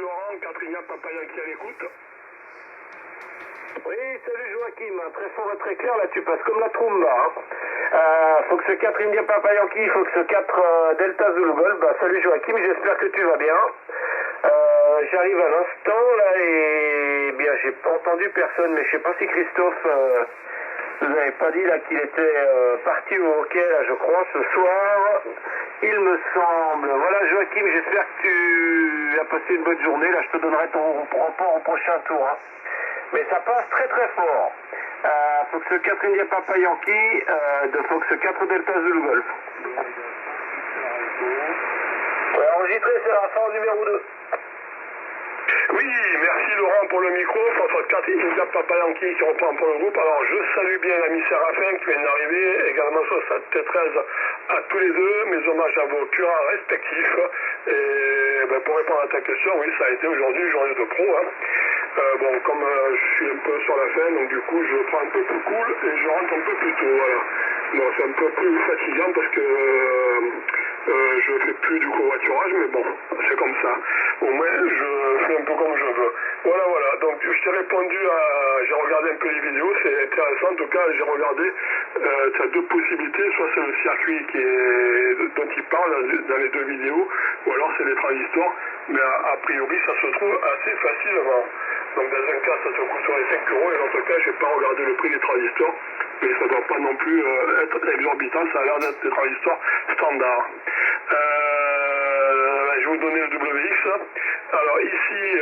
Laurent, Catherine Papaya qui à l'écoute. Oui, salut Joachim, très fort et très clair, là tu passes comme la tromba. Faut que ce 4 India Papa Yankee, faut que ce 4 Delta Zulu Golf, salut Joachim, j'espère que tu vas bien. J'arrive à l'instant là et bien j'ai pas entendu personne, mais je sais pas si Christophe vous avez pas dit là qu'il était parti au hockey là je crois ce soir, il me semble. Voilà Joachim, j'espère que tu as passé une bonne journée, là je te donnerai ton rapport au prochain tour. Hein. Mais ça passe très très fort. Fox 4 India Papa Yankee de Fox 4 Delta Zulu Golf. Ouais, enregistré, c'est la fin numéro 2. Oui, merci Laurent pour le micro. François 4 India Papa Yankee qui reprend pour le groupe. Alors je salue bien l'ami Séraphin qui vient d'arriver, également 73 à tous les deux. Mes hommages à vos curats respectifs. Et pour répondre à ta question, oui, ça a été aujourd'hui journée de pro. Hein. Bon, comme je suis un peu sur la fin, donc du coup je prends un peu plus cool et je rentre un peu plus tôt, voilà. Bon, c'est un peu plus fatigant parce que je fais plus du covoiturage, mais bon, c'est comme ça. Au moins, je fais un peu comme je veux. Voilà, donc je t'ai répondu j'ai regardé un peu les vidéos, c'est intéressant, en tout cas j'ai regardé, tu as deux possibilités, soit c'est le circuit dont il parle dans les deux vidéos, ou alors c'est les transistors, mais a priori ça se trouve assez facilement. Donc dans un cas ça se coûte sur les 5 euros et dans l'autre cas j'ai pas regardé le prix des transistors, mais ça doit pas non plus être exorbitant, ça a l'air d'être des transistors standards. Je vais vous donner le WX. Alors ici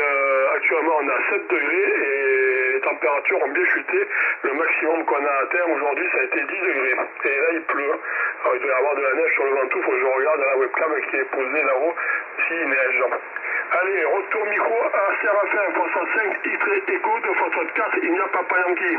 actuellement on a 7 degrés et les températures ont bien chuté. Le maximum qu'on a atteint aujourd'hui ça a été 10 degrés. Et là il pleut. Alors il doit y avoir de la neige sur le ventoux, il faut que je regarde à la webcam qui est posée là-haut s'il neige. Allez, retour micro à Séraphin, François 5, X Echo de François 4, il n'y a pas Yankee.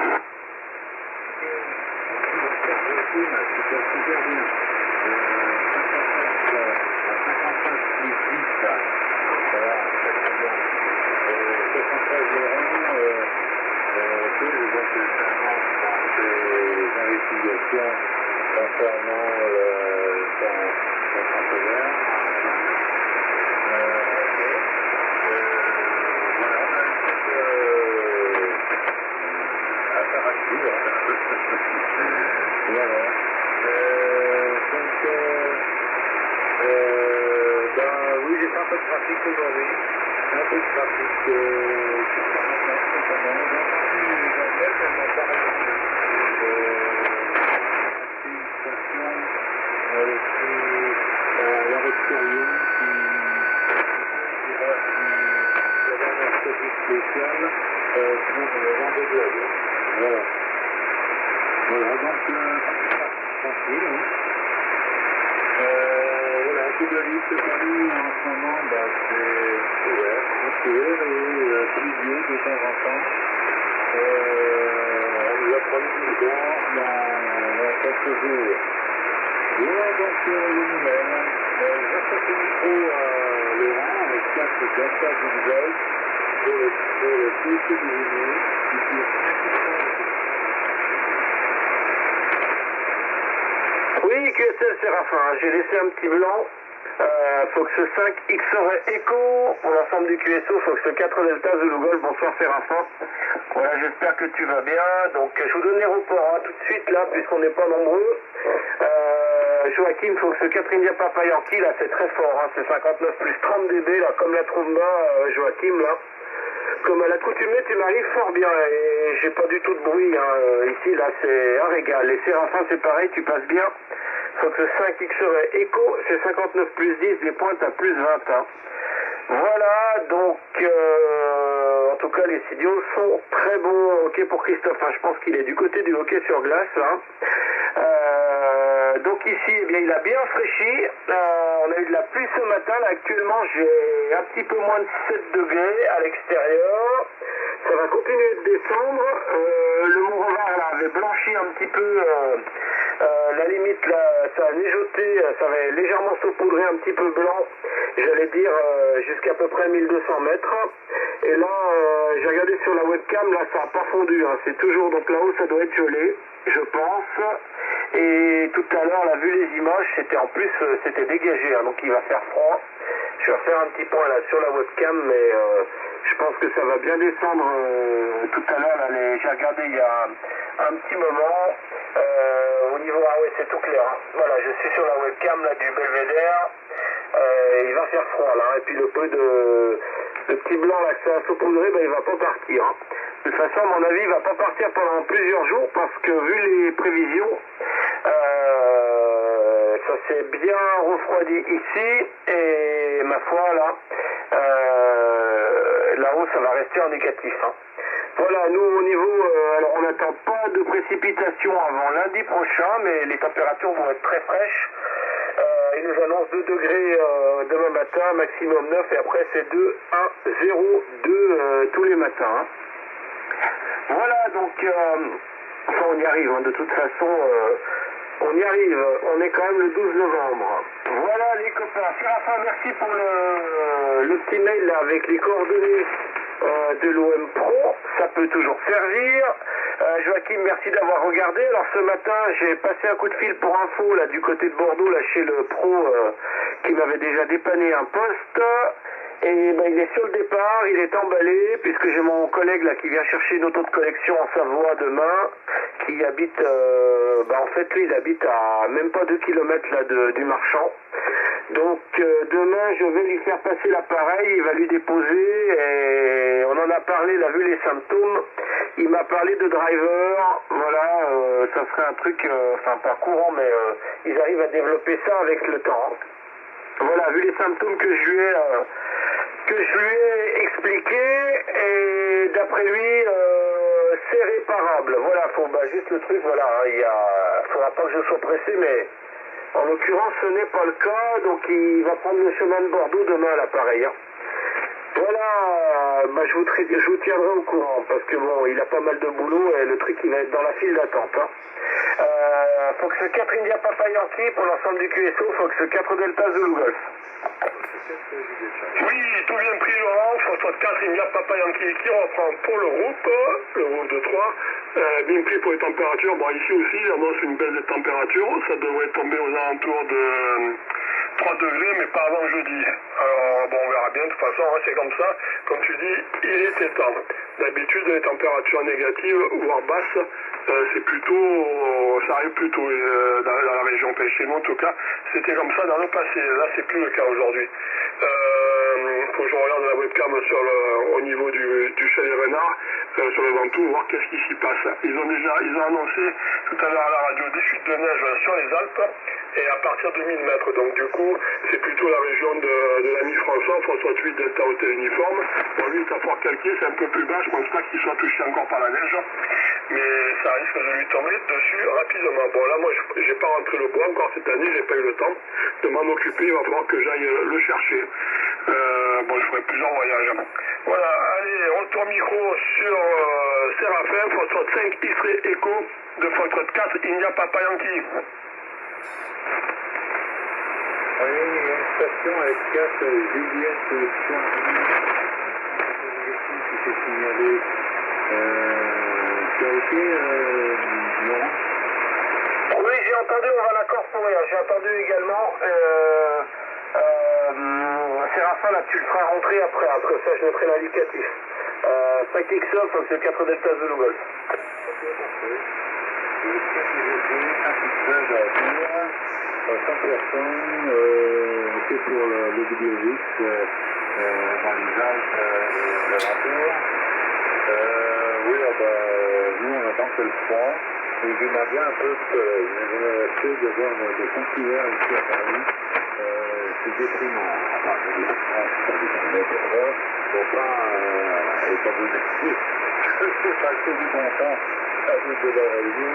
Concernant son partenaire. Affaire à suivre. Voilà. Oui, j'ai fait un peu de trafic aujourd'hui. Un peu de trafic sur 40 mètres, notamment. J'ai entendu les anglais, mais on n'a pas regardé. La Resturium qui avait un service spécial pour vendredi à l'heure. Voilà. Voilà, donc tranquille. Voilà, tout de suite, ce Paris en ce moment, c'est ouvert, tranquille et pluvieux de temps en temps. On nous a promis du temps dans quelques jours. Voilà donc les nouvelles. Je passe le micro à Laurent avec 4 Delta Zulu Golf pour le PC du Véné qui tire 5%. Oui, QSL Séraphin, j'ai laissé un petit blanc. Fox 5 XOR Echo pour l'ensemble du QSO, Fox 4 Delta Zulu Golf, bonsoir Séraphin. Voilà, j'espère que tu vas bien. Donc je vous donne les reports tout de suite là, puisqu'on n'est pas nombreux. Joachim, Fox 4 India Papa Yankee, là c'est très fort, hein, c'est 59 plus 30 dB, là, comme la tromba, Joachim, là. Comme à l'accoutumée, tu m'arrives fort bien, et j'ai pas du tout de bruit, hein. Ici, là, c'est un régal. Les Séraphins, c'est pareil, tu passes bien. Fox 5 XOR Echo, c'est 59 plus 10, des pointes à plus 20, hein. Voilà, donc, en tout cas, les studios sont très bons au hockey pour Christophe, hein. Je pense qu'il est du côté du hockey sur glace, hein. Donc ici, eh bien, il a bien fraîchi. On a eu de la pluie ce matin. Là, actuellement, j'ai un petit peu moins de 7 degrés à l'extérieur. Ça va continuer de descendre. Le Mont Revard là, avait blanchi un petit peu. La limite, là, ça a neigeoté. Ça avait légèrement saupoudré un petit peu blanc. J'allais dire jusqu'à peu près 1200 mètres. Et là, j'ai regardé sur la webcam. Là, ça n'a pas fondu. Hein. C'est toujours, donc là-haut, ça doit être gelé, je pense. Et tout à l'heure, on a vu les images, c'était en plus, c'était dégagé, hein, donc il va faire froid. Je vais refaire un petit point là sur la webcam, mais je pense que ça va bien descendre tout à l'heure. J'ai regardé il y a un petit moment. Au niveau, ah ouais, c'est tout clair. Hein. Voilà, je suis sur la webcam là du Belvédère. Il va faire froid là, et puis le petit blanc là que ça a saupoudré, ben, il va pas partir. Hein. De toute façon, à mon avis, il va pas partir pendant plusieurs jours parce que vu les prévisions, ça s'est bien refroidi ici et ma foi là, là-haut ça va rester en négatif. Hein. Voilà, nous au niveau, alors on n'attend pas de précipitations avant lundi prochain, mais les températures vont être très fraîches. Ils nous annoncent 2 degrés demain matin, maximum 9, et après c'est 2, 1, 0, 2 tous les matins. Hein. Voilà, donc enfin, on y arrive, hein, de toute façon, on y arrive, on est quand même le 12 novembre. Voilà les copains, Séraphin, merci pour le petit mail là, avec les coordonnées de l'OM Pro, ça peut toujours servir. Joachim, merci d'avoir regardé. Alors ce matin, j'ai passé un coup de fil pour info là du côté de Bordeaux, là chez le Pro qui m'avait déjà dépanné un poste. Et ben, il est sur le départ, il est emballé, puisque j'ai mon collègue là qui vient chercher une auto de collection en Savoie demain, qui habite, en fait lui il habite à même pas 2 km là du marchand. Donc demain je vais lui faire passer l'appareil, il va lui déposer, et on en a parlé, il a vu les symptômes, il m'a parlé de driver, voilà, ça serait un truc, enfin pas courant, mais ils arrivent à développer ça avec le temps. Voilà, vu les symptômes que je lui ai expliqué, et d'après lui, c'est réparable. Voilà, faut juste le truc, voilà, il faudra pas que je sois pressé, mais en l'occurrence, ce n'est pas le cas, donc il va prendre le chemin de Bordeaux demain à l'appareil. Hein. Voilà, je vous tiendrai au courant, parce que bon, il a pas mal de boulot, et le truc, il va être dans la file d'attente. Hein. Faut que ce 4 India Papa Yankee, pour l'ensemble du QSO, faut que ce 4 Delta Zulu Golf. Oui, tout bien pris Laurent, François 4 India Papa Yankee qui reprend pour le groupe de 3, bien pris pour les températures. Bon, ici aussi, il annonce une baisse de température, ça devrait tomber aux alentours de 3 degrés, mais pas avant jeudi. Alors, bon, on verra bien, de toute façon, hein, c'est comme ça. Comme tu dis, il était temps. D'habitude, les températures négatives, voire basses, c'est plutôt, ça arrive plutôt dans la région. Chez nous, en tout cas, c'était comme ça dans le passé. Là, c'est plus le cas aujourd'hui. Faut que je regarde la webcam au niveau du chalet Renard, sur le Ventoux, voir qu'est-ce qui s'y passe. Ils ont annoncé tout à l'heure à la radio des chutes de neige sur les Alpes, et à partir de 1000 mètres. Donc du coup, c'est plutôt la région de l'ami François 8 Delta Hotel Uniforme. Bon, lui, c'est à Fort-Calquier, c'est un peu plus bas, je pense pas qu'il soit touché encore par la neige, mais ça risque de lui tomber dessus rapidement. Bon, là, moi, j'ai pas rentré le bois encore cette année, j'ai pas eu le temps de m'en occuper, il va falloir que j'aille le chercher. Bon, je ferai plusieurs voyages. Voilà, allez, retour micro sur Séraphin, Foxtrot 5 X-Ray Echo de Foxtrot 4 India Papa Yankee. Oui, il y a une station avec 4 Juliette qui s'est signalée. Tu as été, Laurent? Oui, j'ai entendu, on va l'incorporer. J'ai entendu également, Séraphin, là, tu le feras rentrer après, hein, comme ça je mettrai l'indicatif. 5 XOF, donc c'est 4 Delta Zulu Golf. Ok, parfait. Un fixage à venir, 100%, c'est pour le WX dans les Alpes et le rapport. Oui, nous on attend que le froid, et j'aimerais bien un peu de soleil. J'aimerais essayer de voir des concours ici à Paris. C'est déprimant. Enfin, c'est déprimant, c'est pas déprimant pour moi. Faut pas, étant donné que c'est pas que du bon temps à cause de la réunion.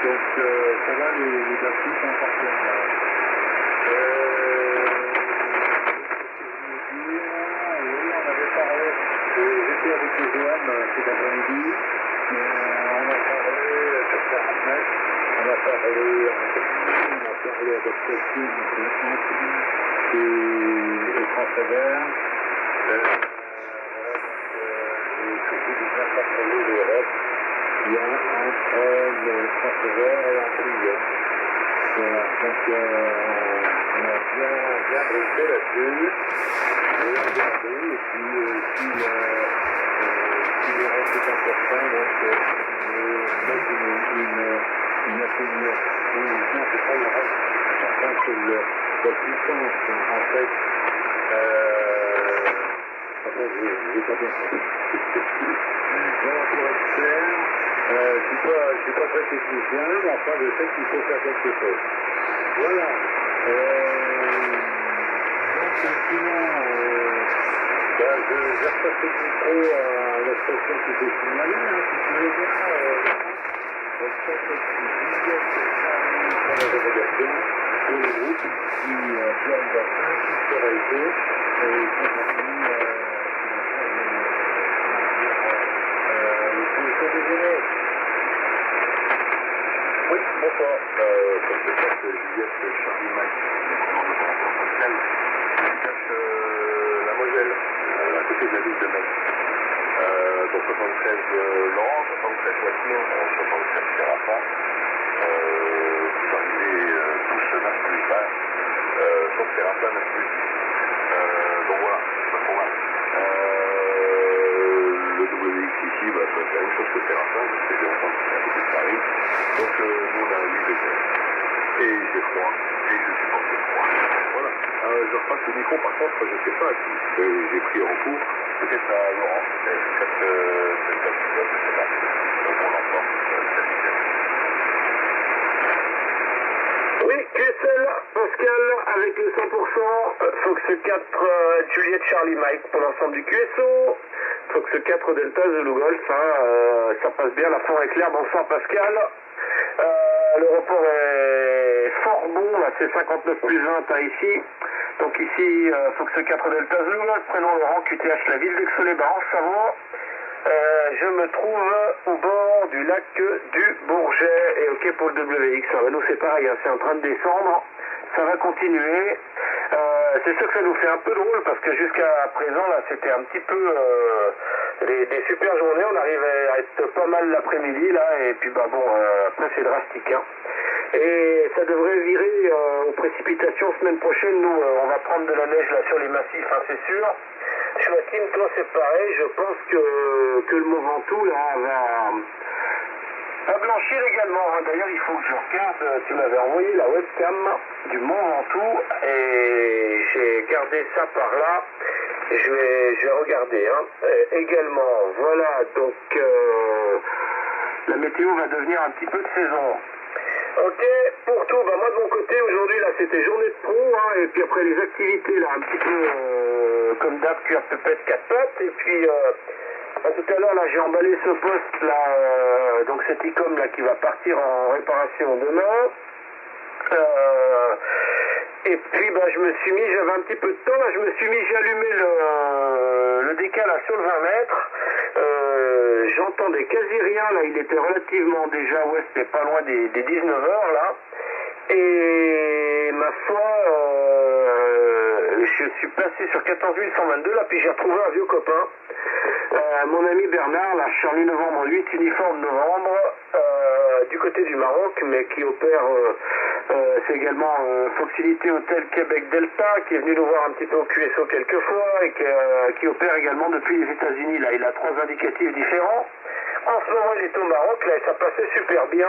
Donc, ça va, les batteries sont partis. Oui, on avait parlé, j'étais avec les GM cet après-midi, on a parlé sur 40 mètres, on a parlé adaptation et français vert, et surtout de bien contrôler les restes qu'il y a entre le français vert et l'Antilles. Voilà, donc on a bien bien briefer là-dessus. Je vais regarder, et puis si le reste est important, donc mettre une atténuation, non, c'est pas le reste, enfin, c'est la puissance, en fait. Enfin, j'ai pas bien compris. Voilà, pour être clair, je suis pas très technicien, mais enfin, je sais qu'il faut faire quelque chose. Voilà. Donc, sinon, je repasse le micro à la station qui s'est signalée, si tu veux bien. La station qui Juliette Charlie pour la délégation, pour le groupe, qui Pierre Bassin, qui serait été, et compagnie, Oui, bonsoir. Comme c'est ça, Juliette Charlie Mike, commande opérateur Pascal, qui cache la Moselle, à côté de la ville de Metz. Donc 73 Laurent, 73 voitures, 73 Séraphin. Vous arrivez tous 9 plus 20, sauf Séraphin 9 plus 10. Donc voilà, pas trop mal. Le WX ici, ça va être la même chose que Séraphin, parce que j'ai entendu que c'est un peu plus Paris. Donc nous on a eu des ailes. Et j'ai froid, et je supporte le froid. Voilà. Je repasse le micro, par contre, je ne sais pas à qui j'ai pris en cours, peut-être à Laurent, cette épisode, je ne sais pas. Donc on l'entend, oui, QSL, Pascal, avec le 100%, Fox 4, Juliette Charlie Mike pour l'ensemble du QSO, Fox 4 Delta Zulu Golf, ça passe bien, la forêt est claire, bonsoir Pascal. Le report est fort bon, là c'est 59 plus 20 ici. Donc ici, Fox 4 Delta Zulu Golf, prénom Laurent, QTH, la ville d'Aix-les-Bains, Savoie. Je me trouve au bord du lac du Bourget et ok pour le WX. Nous c'est pareil, c'est en train de descendre, ça va continuer. C'est sûr que ça nous fait un peu drôle parce que jusqu'à présent là c'était un petit peu des super journées, on arrivait à être pas mal l'après-midi là et puis après c'est drastique. Et ça devrait virer aux précipitations semaine prochaine. Nous on va prendre de la neige là sur les massifs, c'est sûr. Joachim, toi c'est pareil, je pense que le Mont Ventoux là va blanchir également. D'ailleurs il faut que je regarde, tu m'avais envoyé la webcam du Mont Ventoux et j'ai gardé ça par là. Je vais regarder également. Voilà, donc la météo va devenir un petit peu de saison. Ok, pour tout, moi de mon côté aujourd'hui là c'était journée de pro et puis après les activités là un petit peu comme d'hab cuire pépette 4 pattes et puis tout à l'heure là j'ai emballé ce poste là donc cet ICOM là qui va partir en réparation demain et puis je me suis mis, j'avais un petit peu de temps là, j'ai allumé le décal là sur le 20 mètres. J'entendais quasi rien là, il était relativement déjà c'était pas loin des 19h là. Et ma foi, je suis passé sur 14 122 là, puis j'ai retrouvé un vieux copain, mon ami Bernard, là, Charlie Novembre 8, uniforme novembre, du côté du Maroc, mais qui opère, c'est également Foxilité Hôtel Québec Delta, qui est venu nous voir un petit peu au QSO quelques fois, et qui opère également depuis les États-Unis. Là, il a 3 indicatifs différents. En ce moment, il est au Maroc, là, et ça passait super bien.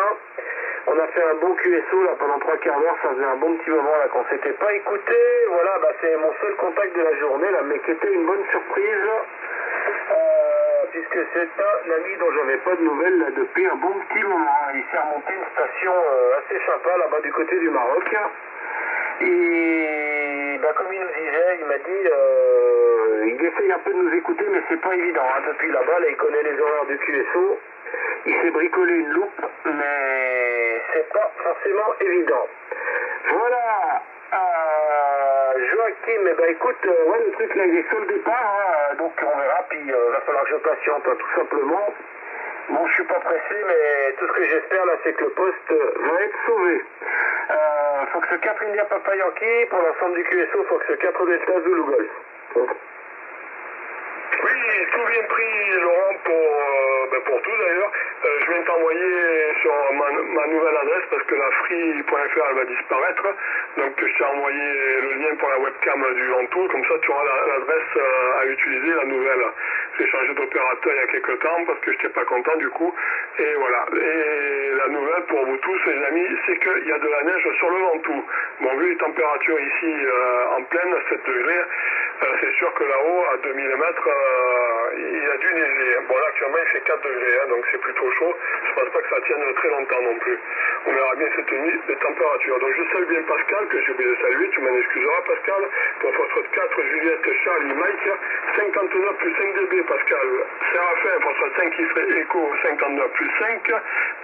On a fait un bon QSO là pendant 3 quarts d'heure, ça faisait un bon petit moment là qu'on s'était pas écouté. Voilà, c'est mon seul contact de la journée là, mais qui était une bonne surprise. Puisque c'est un ami dont j'avais pas de nouvelles là, depuis un bon petit moment. Il s'est remonté une station assez sympa là-bas du côté du Maroc. Et comme il nous disait, il m'a dit, il essaye un peu de nous écouter, mais c'est pas évident. Depuis là-bas, là, il connaît les horaires du QSO. Il s'est bricolé une loupe, mais c'est pas forcément évident. Voilà. Joachim, écoute, le truc là il est sur le départ, donc on verra, puis va falloir que je patiente tout simplement. Bon, je suis pas pressé, mais tout ce que j'espère là c'est que le poste va être sauvé. Fox 4 India Papa Yankee, pour l'ensemble du QSO, Fox 4 Delta Zulu Golf. Oui, tout bien pris, Laurent, pour tout d'ailleurs. Je viens t'envoyer sur ma nouvelle adresse parce que la free.fr elle va disparaître. Donc je t'ai envoyé le lien pour la webcam du Ventoux, comme ça tu auras l'adresse à utiliser, la nouvelle. J'ai changé d'opérateur il y a quelques temps parce que je n'étais pas content du coup. Et voilà. Et la nouvelle pour vous tous les amis, c'est qu'il y a de la neige sur le Ventoux. Bon, vu les températures ici en pleine, 7 degrés, c'est sûr que là-haut, à 2000 mètres, il y a du neiger. Bon, là, actuellement, il fait 4 degrés, hein, donc c'est plutôt chaud. Je pense pas que ça tienne très longtemps non plus. On verra bien cette nuit les températures. Donc, je salue bien Pascal, que j'ai oublié de saluer. Tu m'en excuseras, Pascal. Pour Phosphore 4, Juliette, Charlie, Mike, 59 plus 5 dB, Pascal. Séraphin, Phosphore 5 qui ferait écho, 59 plus 5.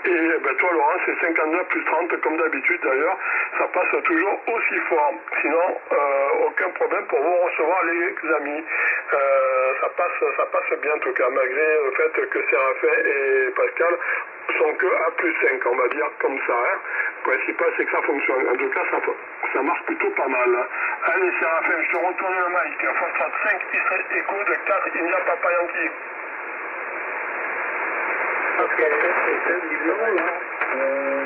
Et toi, Laurent, c'est 59 plus 30, comme d'habitude, d'ailleurs. Ça passe toujours aussi fort. Sinon, aucun problème pour vous recevoir les amis. Ça passe bien en tout cas, malgré le fait que Séraphin et Pascal sont que à plus 5, on va dire comme ça. Hein. Le principal, c'est que ça fonctionne. En tout cas, ça marche plutôt pas mal. Allez, Séraphin, je te retourne le mic. Foxtrot 5, Israël Echo de 4, India Papa Yankee. Ok, c'est numéro là.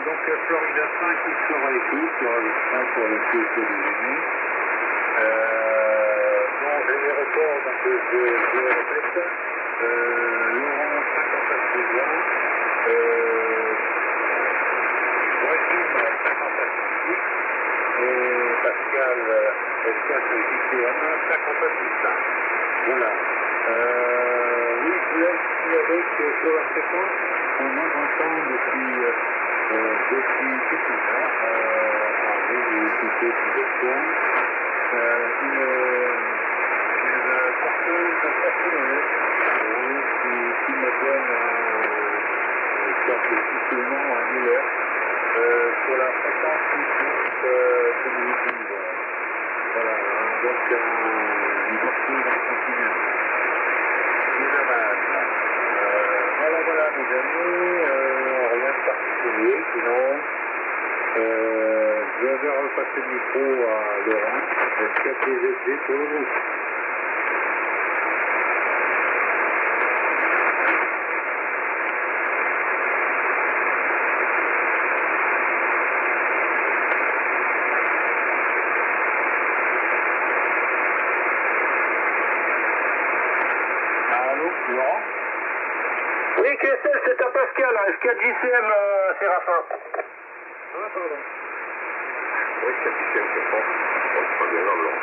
Donc Florida 5 qui sera écoute, sur le 5 pour le QSO des Unis. Bon, j'ai les reports, donc je répète. Laurent 54 ans. Joachim 58. Et Pascal S4 JTM 58. Voilà. Oui, je vous laisse avec sur la fréquence. On entend depuis toute une heure, en visibilité de une porteuse personnelle qui me donne simplement un heure sur la fréquence qui nous dit. Voilà, donc une porteuse en continu. Voilà mes amis, rien de particulier, sinon je vais repasser le micro à Laurent, qui a des essais pour le groupe. Allô, Laurent? Oui, QSL, c'est à Pascal, S4 JCM, Séraphin. Ah, pardon. Oui, c'est JCM, je pense. Bon, c'est pas bien grave, Laurent.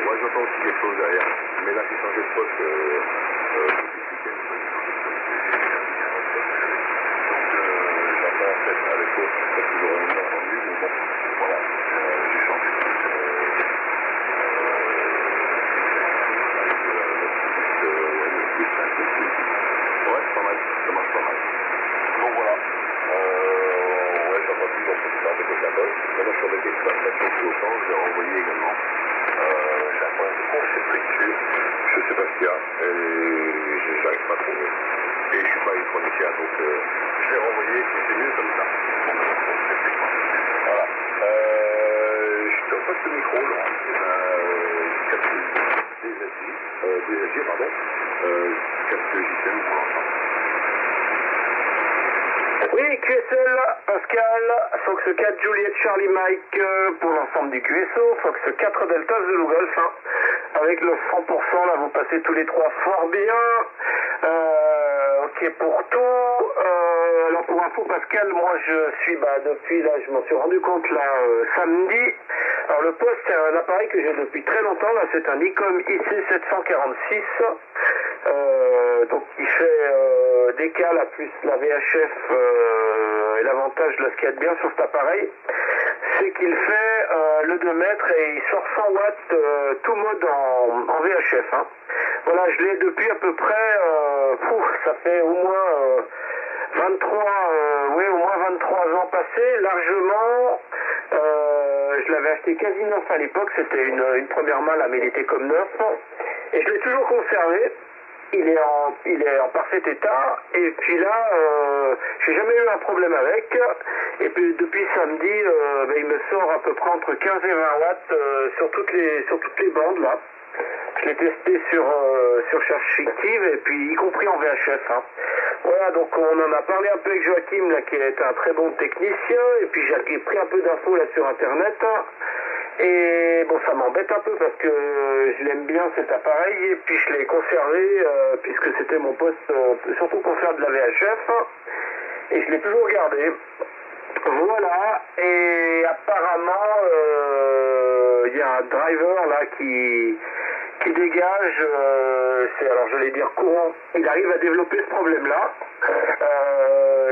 Ouais, j'entends aussi quelque chose derrière. Mais là, j'ai changé de poste. J'entends en fait avec l'autre, c'est que j'aurais bien entendu, mais bon, voilà, j'ai changé. Ouais, c'est pas mal, ça marche pas mal. Donc voilà. Ouais, j'ai entendu dans ce temps avec la bosse. Maintenant, je suis avec Expat, ça fait autant, je l'ai renvoyé également. J'ai un problème de conceptriture, je sais pas ce qu'il y a, et j'arrive pas à trouver. Et je suis pas électronicien, donc je l'ai renvoyé, et c'est mieux comme ça. Voilà. Je te repasse le micro, Laurent. Je capte des AG, pardon. Capte JCM pour l'instant. Oui, QSL, Pascal, Fox 4, Juliette, Charlie, Mike, pour l'ensemble du QSO, Fox 4, Delta, Zulu Golf, hein. Avec le 100%, là, vous passez tous les trois fort bien. Ok pour tout. Alors pour info, Pascal, moi je suis, depuis là, je m'en suis rendu compte là, samedi. Alors le poste, c'est un appareil que j'ai depuis très longtemps, là, c'est un Nikon IC746. Donc il fait décal à plus la VHF, et l'avantage de ce qu'il y a de bien sur cet appareil, c'est qu'il fait le 2 mètres et il sort 100 watts tout mode en VHF. Hein. Voilà, je l'ai depuis à peu près, ça fait au moins 23 ans passés, largement. Je l'avais acheté quasi neuf à l'époque, c'était une première malle, mais il était comme neuf. Et je l'ai toujours conservé. Il est en parfait état, et puis là, j'ai jamais eu un problème avec, et puis depuis samedi, il me sort à peu près entre 15 et 20 watts sur toutes les bandes là. Je l'ai testé sur charge fictive et puis y compris en VHF. Hein. Voilà, donc on en a parlé un peu avec Joachim, là, qui est un très bon technicien, et puis j'ai pris un peu d'infos là sur internet. Hein. Et bon, ça m'embête un peu parce que je l'aime bien cet appareil, et puis je l'ai conservé puisque c'était mon poste, surtout pour faire de la VHF, et je l'ai toujours gardé. Voilà, et apparemment il y a un driver là qui dégage, alors j'allais dire courant, il arrive à développer ce problème-là.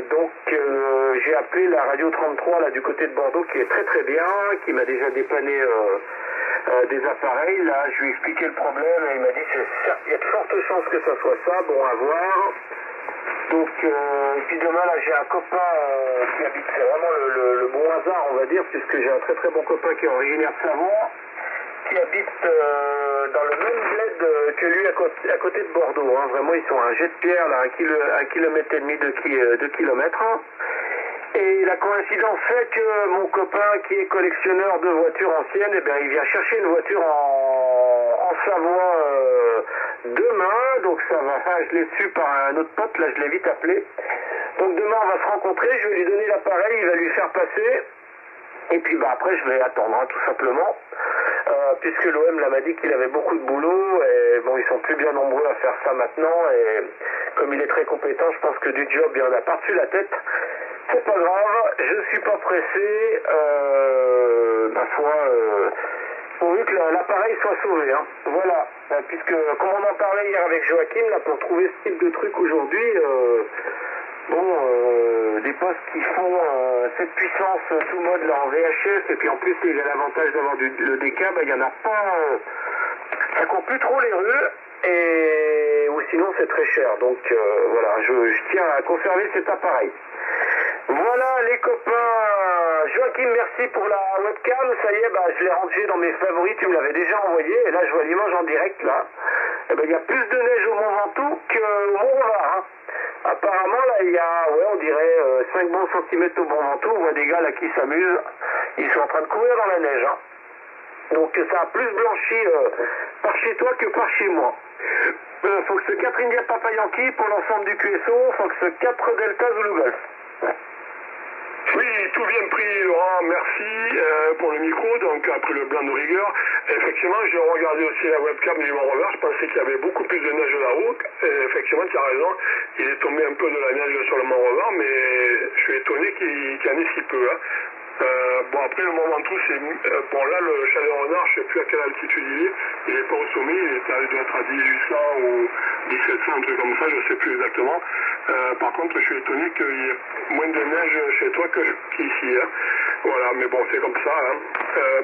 Donc j'ai appelé la radio 33 là du côté de Bordeaux, qui est très très bien, qui m'a déjà dépanné des appareils. Là, je lui ai expliqué le problème et il m'a dit il y a de fortes chances que ça soit ça, bon à voir. Donc, et puis demain, là, j'ai un copain qui habite, c'est vraiment le bon hasard, on va dire, puisque j'ai un très très bon copain qui est originaire de Savon, qui habite dans le même bled que lui, à côté de Bordeaux. Hein. Vraiment, ils sont à un jet de pierre, là, 1,5 km de kilomètre. Et la coïncidence fait que mon copain, qui est collectionneur de voitures anciennes, eh bien, il vient chercher une voiture en Savoie demain. Donc ça va, je l'ai su par un autre pote, là je l'ai vite appelé. Donc demain on va se rencontrer, je vais lui donner l'appareil, il va lui faire passer. Et puis bah après je vais attendre, hein, tout simplement. Puisque l'OM là m'a dit qu'il avait beaucoup de boulot, et bon, ils sont plus bien nombreux à faire ça maintenant, et comme il est très compétent, je pense que du job il en a par-dessus la tête. C'est pas grave, je suis pas pressé, ma foi, pourvu que l'appareil soit sauvé, hein. Voilà, puisque comme on en parlait hier avec Joachim, là, pour trouver ce type de truc aujourd'hui, des postes qui font cette puissance tout mode là en VHF, et puis en plus il a l'avantage d'avoir le DK, bah, il y en a pas, ça court plus trop les rues, ou sinon c'est très cher, donc voilà, je tiens à conserver cet appareil. Voilà les copains, Joachim, merci pour la webcam, ça y est, bah, je l'ai rangé dans mes favoris, tu me l'avais déjà envoyé, et là je vois l'image en direct là. Et ben, il y a plus de neige au Mont Ventoux qu'au Mont Revard. Hein. Apparemment là il y a, ouais, on dirait 5 bons centimètres au Mont Ventoux, on voit des gars là qui s'amusent, ils sont en train de courir dans la neige. Hein. Donc ça a plus blanchi par chez toi que par chez moi. Fox 4 India Papa Yankee pour l'ensemble du QSO, Fox 4 Delta Zulu Golf. Oui, tout bien pris, Laurent, merci pour le micro. Donc après le blanc de rigueur, effectivement, j'ai regardé aussi la webcam du Mont Revard, je pensais qu'il y avait beaucoup plus de neige là-haut. Effectivement, tu as raison, il est tombé un peu de la neige sur le Mont Revard, mais je suis étonné qu'il y en ait si peu. Hein. Bon, après le Mont Ventoux, c'est bon, là le chalet renard, je ne sais plus à quelle altitude il est pas au sommet, il doit être à 1800 ou 1700, un truc comme ça, je ne sais plus exactement. Par contre, je suis étonné qu'il y ait moins de neige chez toi qu'ici. Hein. Voilà, mais bon, c'est comme ça. Hein.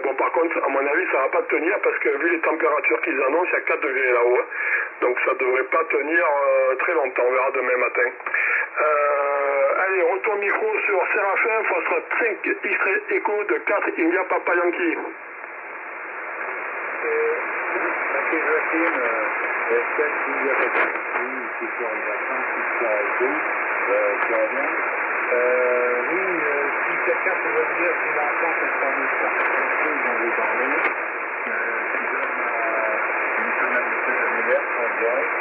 Bon, par contre, à mon avis, ça va pas tenir parce que vu les températures qu'ils annoncent, il y a 4 degrés là-haut. Hein. Donc ça devrait pas tenir très longtemps, on verra demain matin. Allez, retour micro sur Séraphin, Foxtrot 5 X-Ray Echo de 4 India Papa Yankee. Merci Joachim, 4 India Papa Yankee, qui sont en vacances, qui sont en route, ça va bien. Oui, si quelqu'un peut me dire si l'enfant peut pas nous faire quelque chose, j'en vais parler. Qui donne une semaine de anniversaire, en direct.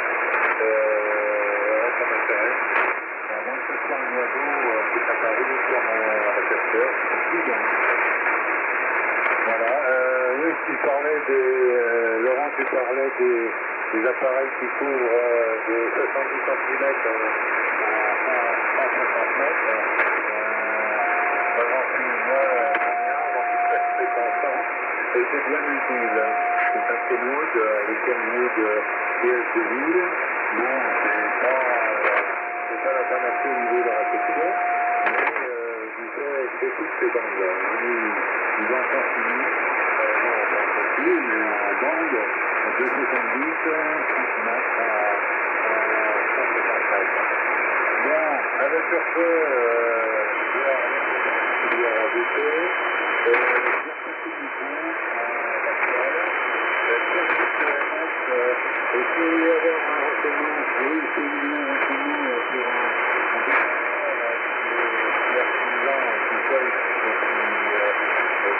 Ça m'intéresse. Moi, ce soir, un oiseau qui est apparu sur mon récepteur, c'est tout bien. Voilà. Oui, Laurent, tu parlais des appareils qui couvrent de 70 cm à 150 mètres. Moi, c'est content et c'est bien utile. C'est un Kenwood, le Kenwood DS2000. Bon, c'est pas la panacée au niveau de la réception, mais je disais, beaucoup de ces bandes-là. Ils ont continué, une bande de 70 cm à 155. Bon, avec le feu, je dois rajouter, et si vous voulez avoir un renseignement, oui, si vous voulez un renseignement sur un artisan qui colle, qui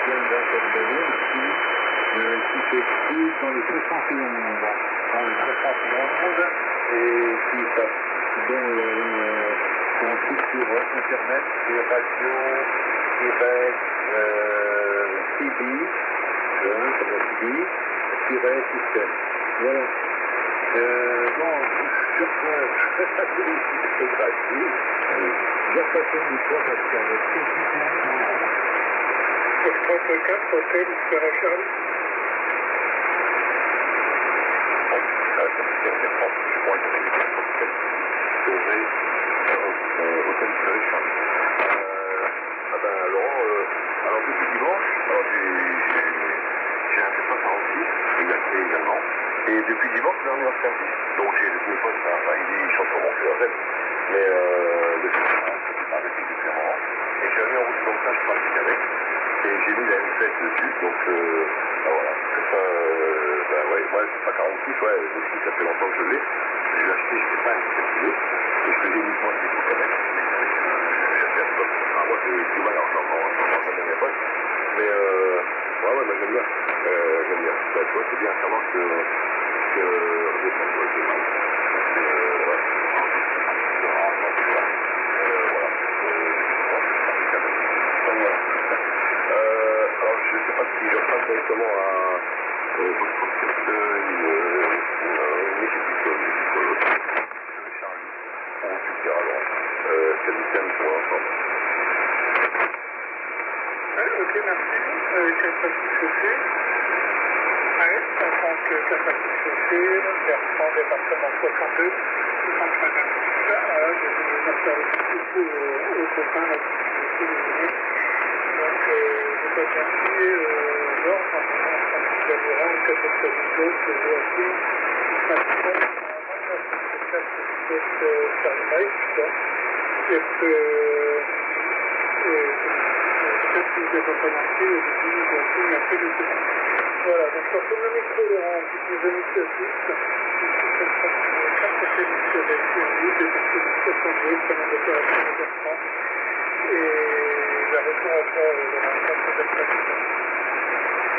vient d'un tel donné, ici, qui se trouve dans le 71. Dans le 71 et dont on trouve sur Internet, c'est Radio Québec CB, système. Voilà. Donc, je crois que c'est gratuit. J'apprécie du poids parce qu'il y a le Foxtrot 4, hôtel, X-Ray Charlie. Alors depuis dimanche, j'ai un 746, il a créé également, et depuis dimanche, il est en service. Donc j'ai le téléphone, il chante sur mon QRZ, mais le système, c'est pas avec différent. Et j'avais en route comme ça, je pratique avec, et j'ai mis la M7 dessus, donc voilà, comme ça, ouais, moi c'est pas 46, ouais, aussi ça fait longtemps que je l'ai. Je l'ai acheté, je sais pas, un 7 et je faisais uniquement des trucs avec. Moi c'est du mal, alors j'en prends jamais mes potes, mais ouais, moi j'aime bien, bah, tu vois, c'est bien à savoir que alors je sais pas si je passe directement à votre portefeuille quel système pour l'ensemble. Ok, merci. Capacité chaussée. AS, 50 capacité chaussée. Bertrand, département 62. 65 je vais faire aux copains là, qui donc, je dois remercier Georges, en Gaborand, 14 Salut-Claude, Joachim, Pascal, peut-être que je ne vais pas lancer au début, Joachim, et après je sais pas. Voilà, donc sur le micro Laurent, qui nous a mis ce titre, ici 4 félicitations avec des personnes de 62, prenant d'opération de Bertrand, et la retour après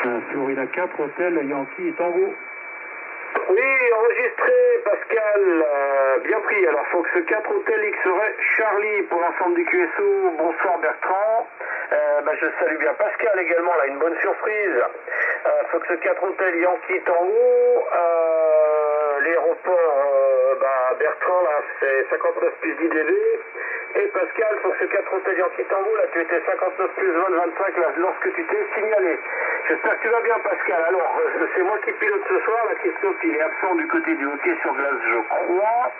dans la Florida 4, hôtel Yankee Tango. Oui, enregistré, Pascal, bien pris. Alors, Fox 4, hôtel X-Ray Charlie pour l'ensemble du QSO. Bonsoir Bertrand. Je salue bien Pascal également, là, une bonne surprise. Fox 4, hôtel Yankee Tango. L'aéroport Bertrand, là, c'est 59 plus 10 dB. Et Pascal, Fox 4 hôtel Yankee Tango, là, tu étais 59 plus 20, 25, là, lorsque tu t'es signalé. J'espère que tu vas bien, Pascal. Alors, c'est moi qui pilote ce soir. Là, Christophe, il est absent du côté du hockey sur glace, je crois.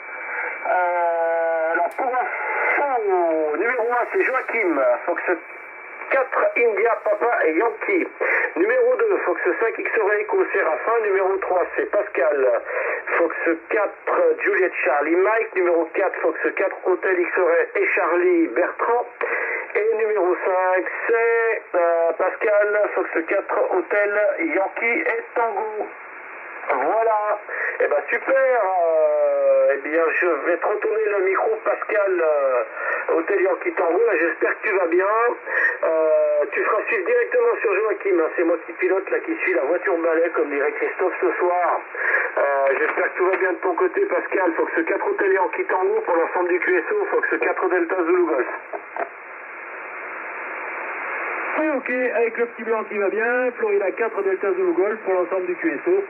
Alors, pour info, numéro 1, c'est Joachim, Fox 4, India, Papa et Yankee. Numéro 2, Fox 5, X-Ray Echo, Séraphin. Numéro 3, c'est Pascal, Fox 4, Juliette, Charlie, Mike. Numéro 4, Fox 4, Hôtel X-Ray et Charlie, Bertrand. Et numéro 5, c'est Pascal, Fox 4, Hôtel Yankee et Tango. Voilà. Eh ben super. Eh bien, je vais te retourner le micro, Pascal, Hôtel Yankee Tango. Là, j'espère que tu vas bien. Tu feras suivre directement sur Joachim. Hein. C'est moi qui pilote, là, qui suis la voiture balai, comme dirait Christophe ce soir. J'espère que tout va bien de ton côté, Pascal. Fox 4, Hôtel Yankee Tango pour l'ensemble du QSO. Fox 4, Delta Zulu Golf. Oui, ok, avec le petit blanc qui va bien, Florida 4, Delta Zulu Golf pour l'ensemble du QSO.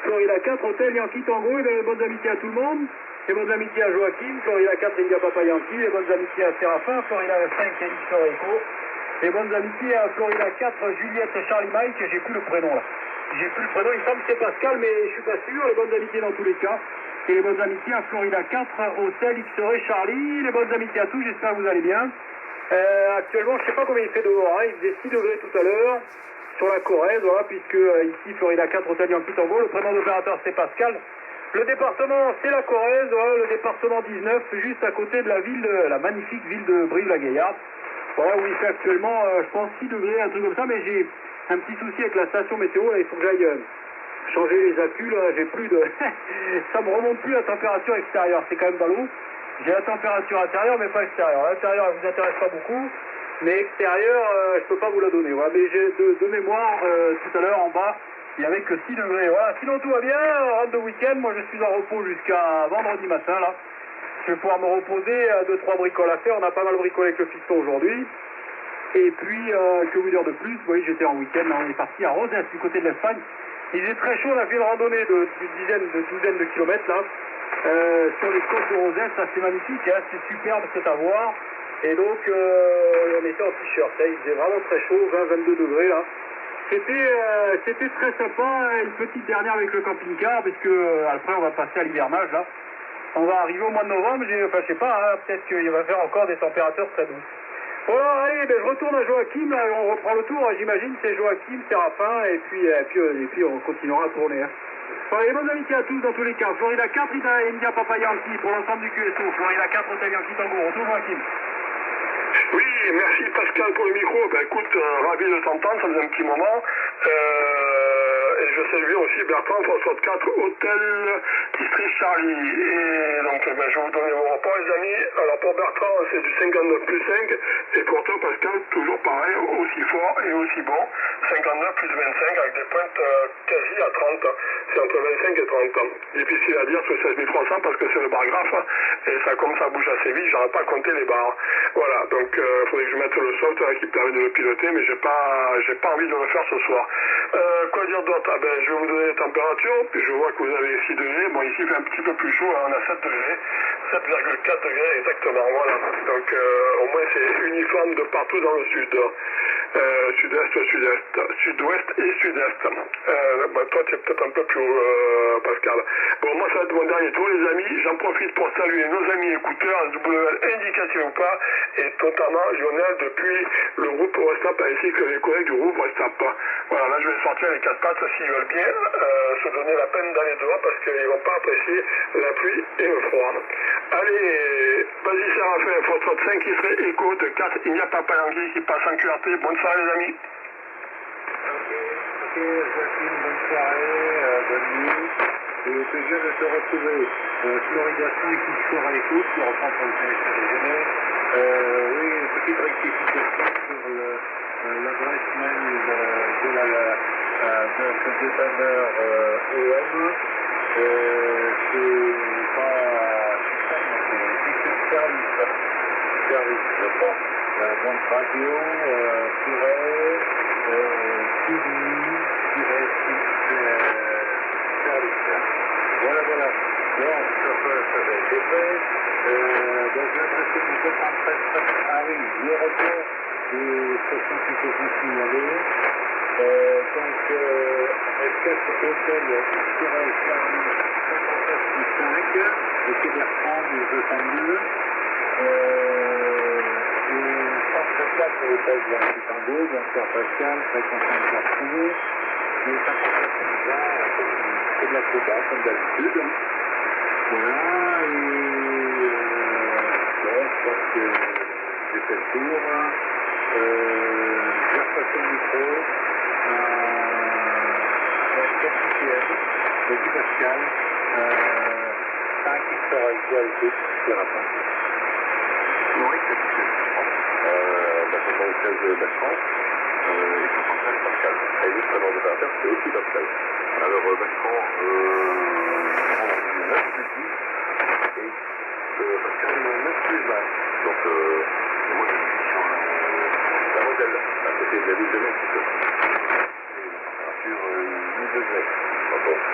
Florida 4, Hôtel Yankee Tango, et les bonnes amitiés à tout le monde. Les bonnes amitiés à Joachim, Florida 4, India Papa Yankee, les bonnes amitiés à Séraphin, Florida 5, X-Ray Echo. Les bonnes amitiés à Florida 4, Juliette Charlie Mike, j'ai plus le prénom là. J'ai plus le prénom, il me semble que c'est Pascal, mais je suis pas sûr. Les bonnes amitiés dans tous les cas. Et les bonnes amitiés à Florida 4, Hôtel X-Ray Charlie. Les bonnes amitiés à tous, j'espère que vous allez bien. Actuellement, je sais pas combien il fait dehors, hein. Il faisait 6 degrés tout à l'heure sur la Corrèze, voilà, puisque ici, Florida 4, Hôtel Yankee Tango, le prénom d'opérateur c'est Pascal. Le département c'est la Corrèze, voilà, le département 19, juste à côté de la ville, la magnifique ville de Brive-la-Gaillarde. Voilà, où il fait actuellement, je pense 6 degrés, un truc comme ça, mais j'ai un petit souci avec la station météo, là, il faut que j'aille changer les accus, là, j'ai plus de... ça me remonte plus la température extérieure, c'est quand même ballot. J'ai la température intérieure, mais pas extérieure. L'intérieur, elle vous intéresse pas beaucoup, mais extérieure, je peux pas vous la donner. Voilà. Mais j'ai de mémoire, tout à l'heure, en bas, Il n'y avait que 6 degrés. Voilà, sinon tout va bien, on rentre de week-end. Moi je suis en repos jusqu'à vendredi matin là. Je vais pouvoir me reposer, 2-3 bricoles à faire. On a pas mal bricolé avec le fiston aujourd'hui. Et puis, que vous dire de plus? Oui, j'étais en week-end, on est parti à Rosès, du côté de l'Espagne. Il est très chaud, on a fait une randonnée d'une douzaine de kilomètres là, sur les côtes de Rosès. Ça c'est magnifique, hein, c'est superbe, c'est à voir. Et donc, on était en t-shirt, hein, il faisait vraiment très chaud, 20-22 degrés là. C'était très sympa, une petite dernière avec le camping-car, puisque après on va passer à l'hivernage là. On va arriver au mois de novembre, enfin je sais pas, hein, peut-être qu'il va faire encore des températures très douces. Bon alors, allez, ben, je retourne à Joachim, là, on reprend le tour, j'imagine, c'est Joachim, Séraphin, et puis on continuera à tourner. Hein. Bon, allez, bonnes amitiés à tous dans tous les cas. Florida 4, India Papa Yankee pour l'ensemble du QSO. Florida 4, Hôtel Yankee Tango. Retour Joachim. Oui, merci Pascal pour le micro. Ben écoute, ravi de t'entendre, ça faisait un petit moment. Et je salue aussi Bertrand, François 4, Hôtel District Charlie. Et donc, ben, je vais vous donner mon rapport, les amis. Alors, pour Bertrand, c'est du 59 plus 5. Et pour toi, Pascal, toujours pareil, aussi fort et aussi bon. 59 plus 25 avec des pointes quasi à 30. C'est entre 25 et 30. Difficile à dire sur 16 300 parce que c'est le bar graphe. Et ça, comme ça bouge assez vite, j'aurais pas compté les barres. Voilà, donc il faudrait que je mette le soft qui permet de le piloter, mais j'ai pas envie de le faire ce soir. Quoi dire d'autre? Ah ben, je vais vous donner les températures, puis je vois que vous avez 6 degrés. Bon, ici il fait un petit peu plus chaud, hein, on a 7 degrés, 7,4 degrés exactement, voilà. Donc au moins c'est uniforme de partout dans le sud. Sud-est, sud-est, sud-ouest et sud-est. Bah, toi tu es peut-être un peu plus haut, Pascal. Bon, moi ça va être mon dernier tour, les amis. J'en profite pour saluer nos amis écouteurs, WL indicatif ou pas, et notamment Lionel depuis le groupe Restap, ainsi que les collègues du groupe Restap. Voilà, là je vais sortir les 4 pattes s'ils veulent bien se donner la peine d'aller dehors parce qu'ils ne vont pas apprécier la pluie et le froid. Allez, vas-y Séraphin, Foxtrot 5 qui serait écho de 4, il n'y a pas Palanguy qui passe en QRT. Bonne soirée les amis. Ok, Joachim, bonne soirée, bonne nuit. Et plaisir de te retrouver. Florida 5 qui sera à l'écoute, qui reprend pour le téléphone déjeuner. Oui, petite rectification sur l'adresse mail de ce dépanneur OM. C'est pas service, je crois. Donc radio, voilà. Bon, ça va être fait. Donc l'adresse de mon copain arrive, le report des stations qui se sont signalées. Donc, F4 Hôtel Israël Charlie 59 5, le Bertrand du 202. Et 134 pour le poste de Tango, bonsoir Pascal, très content de vous retrouver. Mais 54 c'est de la Coba, comme d'habitude. Voilà, et bon, je crois que j'ai fait le tour. Je vais repasser le micro à Capitaine, le dit Pascal, 5 XRL qui a été sur la fin. Oui, Capitaine. C'est dans le 16 de Bertrand. Et 55 Pascal. Et juste avant de faire c'est aussi Pascal. Alors Bertrand, on a 9 plus 10 et Pascal 9 plus 20. Donc moi je suis sur la modèle à côté de la ville de Metz. Et la température 8 degrés. Donc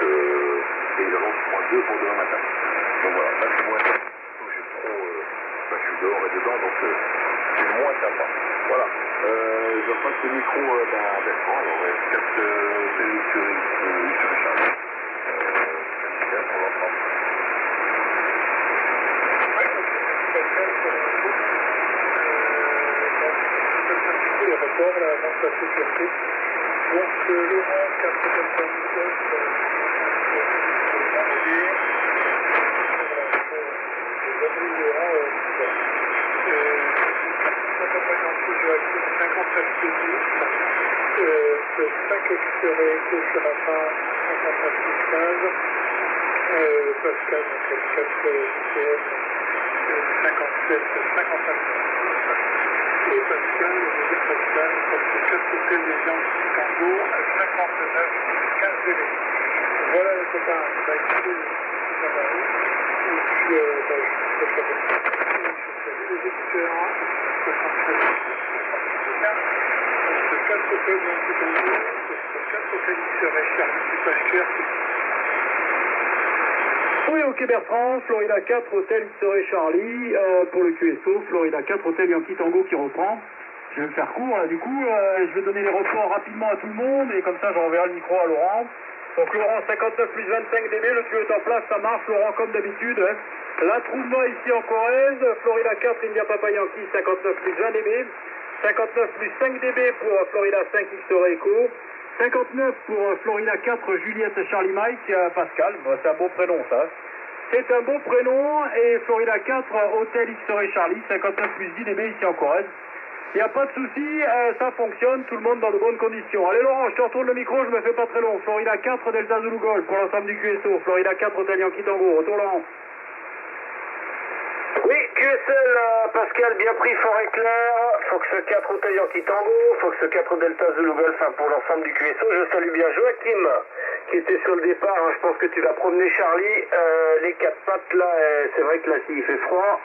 évidemment je prends 2 pour demain matin. Donc voilà, là c'est moins sympa. Je suis dehors et dedans, donc c'est moins sympa. Voilà. Je passe le micro à Bertrand. Alors, peut-être c'est sur le charge. Bien pour l'ensemble. Les rapports, là, avant de passer sur tout. Donc, Laurent, 4,99, Joachim 59 5 extérieurs éco sur la fin 59 15 Pascal donc 4 CM 57 55 et Et Pascal, Fox 4 Hôtel des Yankees Tango, 59, 15 délais. Voilà les copains, bah écoutez, ça va aller. Et puis, je salue les éditeurs, 73, 4 hôtels Yankees Tango, 4 hôtels XR et Charlie, c'est pas cher, Oui, ok Bertrand, Florida 4, Hôtel X-Ray Charlie, pour le QSO, Florida 4, Hôtel Yankee Tango qui reprend. Je vais me faire court là, du coup, je vais donner les reports rapidement à tout le monde, et comme ça j'enverrai le micro à Laurent. Donc Laurent, 59 plus 25 dB, le tuyau est en place, ça marche, Laurent, comme d'habitude. Hein. L'attroupement ici en Corrèze, Florida 4, India Papa Yankee, 59 plus 20 dB, 59 plus 5 dB pour Florida 5 X-Ray Echo, 59 pour Florida 4, Juliette Charlie Mike, Pascal, bon, c'est un beau prénom ça. C'est un beau prénom, et Florida 4, Hôtel X-Ray Charlie, 59 plus 10 dB ici en Corrèze. Il n'y a pas de souci, ça fonctionne, tout le monde dans de bonnes conditions. Allez Laurent, je te retourne le micro, je me fais pas très long. Florida 4, Delta Zulu Golf pour l'ensemble du QSO. Florida 4, Hôtel Yankee Tango. Retour Laurent. Oui, QSL, Pascal, bien pris, fort et clair. Fox 4, Hôtel Yankee Tango. Fox 4, Delta Zulu Golf pour l'ensemble du QSO. Je salue bien Joachim, qui était sur le départ. Hein. Je pense que tu vas promener Charlie. Les 4 pattes, là, c'est vrai que là, s'il fait froid.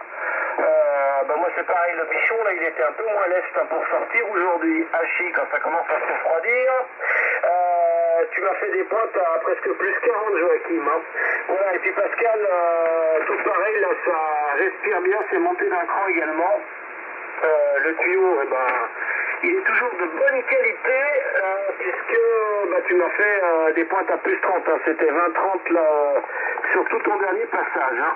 Moi c'est pareil, le bichon là il était un peu moins leste pour sortir aujourd'hui. Hachi, quand ça commence à se refroidir, tu m'as fait des pointes à presque plus 40 Joachim. Hein. Voilà, et puis Pascal, tout pareil, là ça respire bien, c'est monté d'un cran également. Le tuyau, il est toujours de bonne qualité, puisque tu m'as fait des pointes à plus 30, hein. C'était 20-30 là, sur tout ton dernier passage. Hein.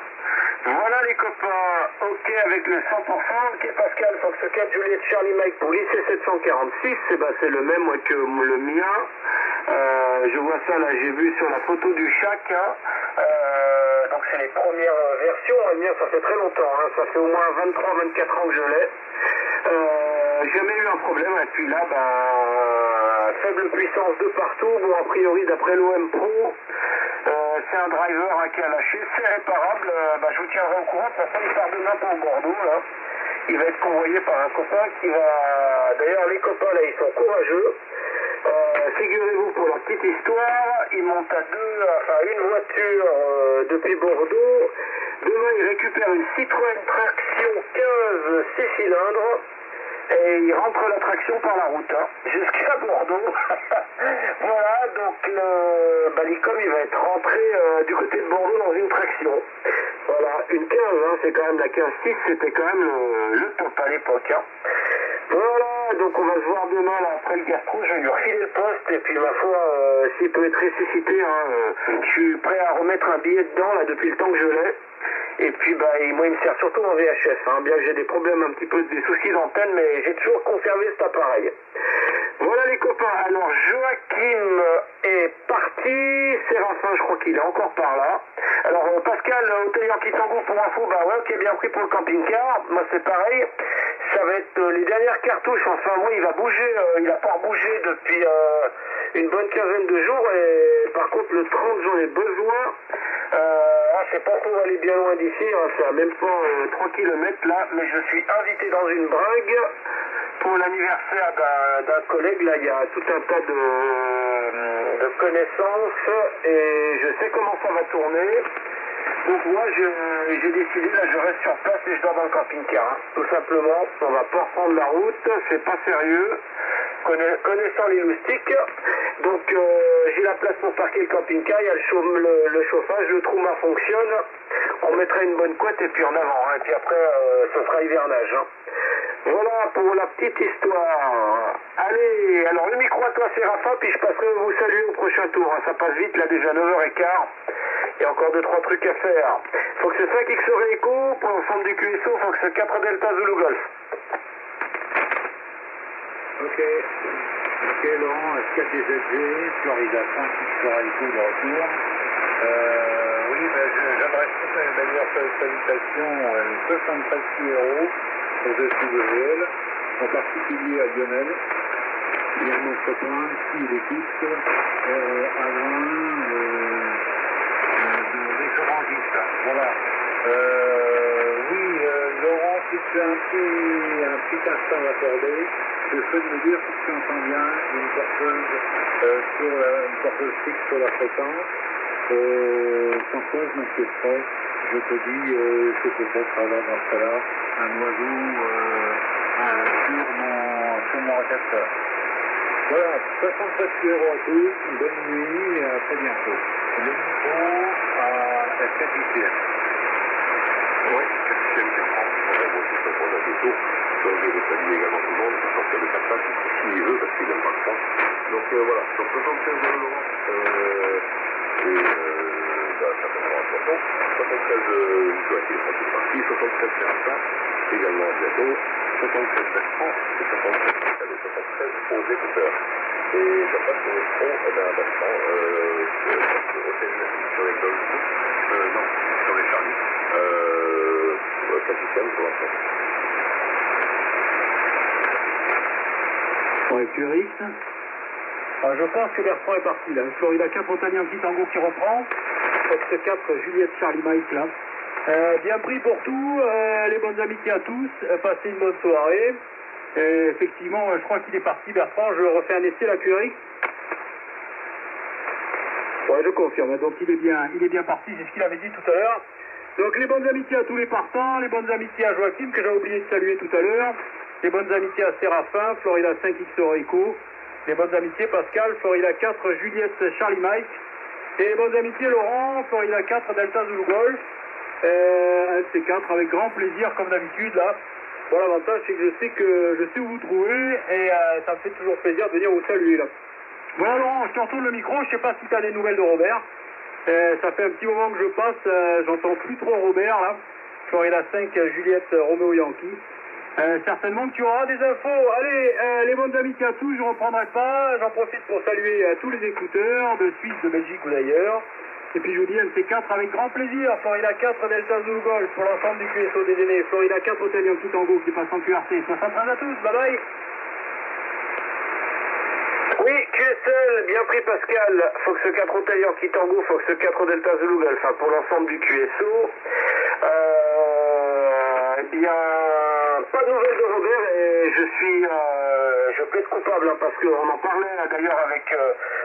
Voilà les copains, ok avec le 100%, ok Pascal, Fox 4, Juliette Charlie Mike pour l'IC 746, c'est le même que le mien. Je vois ça là, j'ai vu sur la photo du chac, hein. Donc c'est les premières versions, le mien ça fait très longtemps, hein. Ça fait au moins 23-24 ans que je l'ai. Jamais eu un problème, et puis là, faible puissance de partout, bon a priori d'après l'OM Pro, c'est un driver qui a lâché, c'est réparable, je vous tiendrai au courant, de toute façon il part demain pour Bordeaux, là. Il va être convoyé par un copain qui va, d'ailleurs les copains là ils sont courageux, figurez-vous pour la petite histoire, ils montent à une voiture depuis Bordeaux, demain ils récupèrent une Citroën Traction 15 6 cylindres, et il rentre la traction par la route, hein, jusqu'à Bordeaux. Voilà, donc l'ICOM il va être rentré du côté de Bordeaux dans une traction. Voilà, une 15, hein, c'est quand même la 15-6, c'était quand même le top à l'époque. Hein. Voilà, donc on va se voir demain là, après le gastro, je vais lui refiler le poste, et puis ma foi, s'il peut être ressuscité, hein, je suis prêt à remettre un billet dedans là depuis le temps que je l'ai. Et puis moi il me sert surtout en VHF, hein, bien que j'ai des problèmes un petit peu, des soucis d'antenne, mais j'ai toujours conservé cet appareil. Voilà les copains, alors Joachim est parti, Séraphin je crois qu'il est encore par là. Alors Pascal, Hôtel Yankee Tango pour info, ok bien pris pour le camping-car, moi c'est pareil, ça va être les dernières cartouches, enfin moi il va bouger, il n'a pas rebougé depuis une bonne quinzaine de jours, et par contre le 30 j'en ai besoin. C'est pas qu'on va aller bien loin d'ici, hein, c'est à même pas 3 km là, mais je suis invité dans une bringue pour l'anniversaire d'un collègue, là il y a tout un tas de connaissances, et je sais comment ça va tourner. Donc moi j'ai décidé, là je reste sur place et je dors dans le camping-car, hein. Tout simplement, on va pas reprendre la route, c'est pas sérieux, connaissant les loustiques. Donc j'ai la place pour parquer le camping-car, il y a le chauffage, le Trouma fonctionne, on mettra une bonne couette et puis en avant, hein. Et puis après ce sera hivernage, hein. Voilà pour la petite histoire. Allez, alors le micro à toi Séraphin, puis je passerai vous saluer au prochain tour, hein. Ça passe vite là, déjà 9h15. Il y a encore 2-3 trucs à faire. Fox 5 X-Ray Echo pour l'ensemble du QSO, Fox 4 Delta Zulu Golf. Ok Laurent, 4 DZG, Florida 5 X-Ray Echo de retour. J'adresse toutes mes meilleures salutations, 73 euros aux SWL, en particulier à Lionel. Il y a mon copain, qui l'écoute, des orangistes. Voilà. Oui, Laurent, tu tu as un petit instant accordé. Je peux me dire si tu entends bien une porteuse fixe sur la fréquence. Sans quoi je m'inquiéterais. Je te dis, c'est peut-être alors dans ce cas-là un oiseau sur mon récepteur. Voilà, 67 km à tous, bonne nuit et à très bientôt. Le micro à 7 ICM. Oui, 7 ICM qui reprend. On va voir tout ça pour la photo. Donc je vais saluer également tout le monde, je sortir de sa place, s'il veut, parce qu'il n'aime pas le froid. Donc voilà, donc 75 de Laurent, ça fait un photo. 73 Joachim, ça fait partie, 73 Séraphin, également bientôt, 73 Bertrand, et 73 aux écouteurs. Et je passe le micro d'un Bertrand, hôtel sur les Golf, non, sur les Charlie, 4 systèmes pour l'instant. Ouais, QRX. Je pense que Bertrand est parti là. Florida 4, Hotel Yankee Tango qui reprend. Fox 4, Juliette Charlie Mike là. Bien pris pour tout. Les bonnes amitiés à tous. Passez une bonne soirée. Effectivement, je crois qu'il est parti Bertrand. Je refais un essai la QRX. Ouais, je confirme. Donc il est bien parti. C'est ce qu'il avait dit tout à l'heure. Donc les bonnes amitiés à tous les partants. Les bonnes amitiés à Joachim que j'ai oublié de saluer tout à l'heure. Les bonnes amitiés à Séraphin, Florida 5 XOR Echo. Les bonnes amitiés Pascal, Florida 4 Juliette Charlie Mike. Et les bonnes amitiés Laurent, Florida 4 Delta Zulu Golf. Un de ces quatre avec grand plaisir comme d'habitude là. Bon, l'avantage c'est que je sais où vous trouver et ça me fait toujours plaisir de venir vous saluer là. Voilà Laurent, je te retourne le micro, je sais pas si tu as des nouvelles de Robert. Ça fait un petit moment que je passe, j'entends plus trop Robert là. Florida 5 Juliette Romeo Yankee. Certainement que tu auras des infos. Allez, les bonnes amitiés à tous, je ne reprendrai pas. J'en profite pour saluer tous les écouteurs de Suisse, de Belgique ou d'ailleurs. Et puis je vous dis MC4 avec grand plaisir. Florida 4 Delta Zulu Golf pour l'ensemble du QSO des aînés. Florida 4 Hotel Yankee Tango qui passe en QRT. 73 à tous, bye bye. Oui, QSL, bien pris Pascal, Fox 4 Hotel Yankee Tango, Fox 4 Delta Zulu Golf, hein, pour l'ensemble du QSO. Eh bien, pas de nouvelles de Robert et je plaide coupable hein, parce qu'on en parlait d'ailleurs avec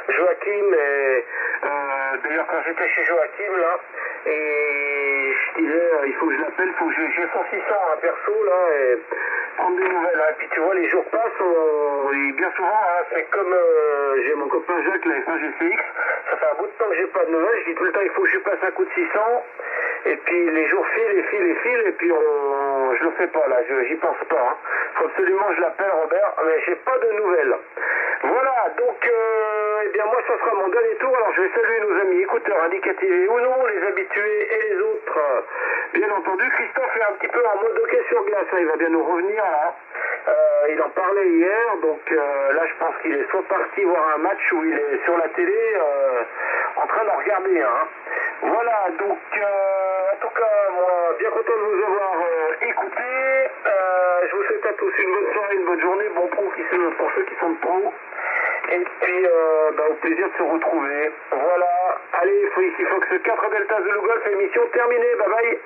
Joachim et d'ailleurs quand j'étais chez Joachim là et je disais il faut que je l'appelle, il faut que j'ai son 600 hein, perso là et prendre des nouvelles hein. Et puis tu vois les jours passent et bien souvent hein, c'est comme j'ai mon copain Jacques la F1 GCX, ça fait un bout de temps que j'ai pas de nouvelles, je dis tout le temps il faut que je lui passe un coup de 600 et puis les jours filent et puis je le fais pas là, j'y pense pas hein. Faut absolument que je l'appelle Robert mais j'ai pas de nouvelles. Voilà donc eh bien moi ça sera mon dernier tour, alors je vais saluer nos amis écouteurs indicatifs ou non, les habitués et les autres. Bien entendu Christophe est un petit peu en mode hockey sur glace, hein. Il va bien nous revenir là. Il en parlait hier, donc là je pense qu'il est soit parti voir un match ou il est sur la télé en train d'en regarder hein. Voilà donc en tout cas moi bien content de vous avoir écouté. Je vous souhaite à tous une bonne soirée, une bonne journée, bon pro pour ceux qui sont de pro. Et puis au plaisir de se retrouver. Voilà, allez, ici Fox 4 Delta Zulu Golf, émission terminée, bye bye.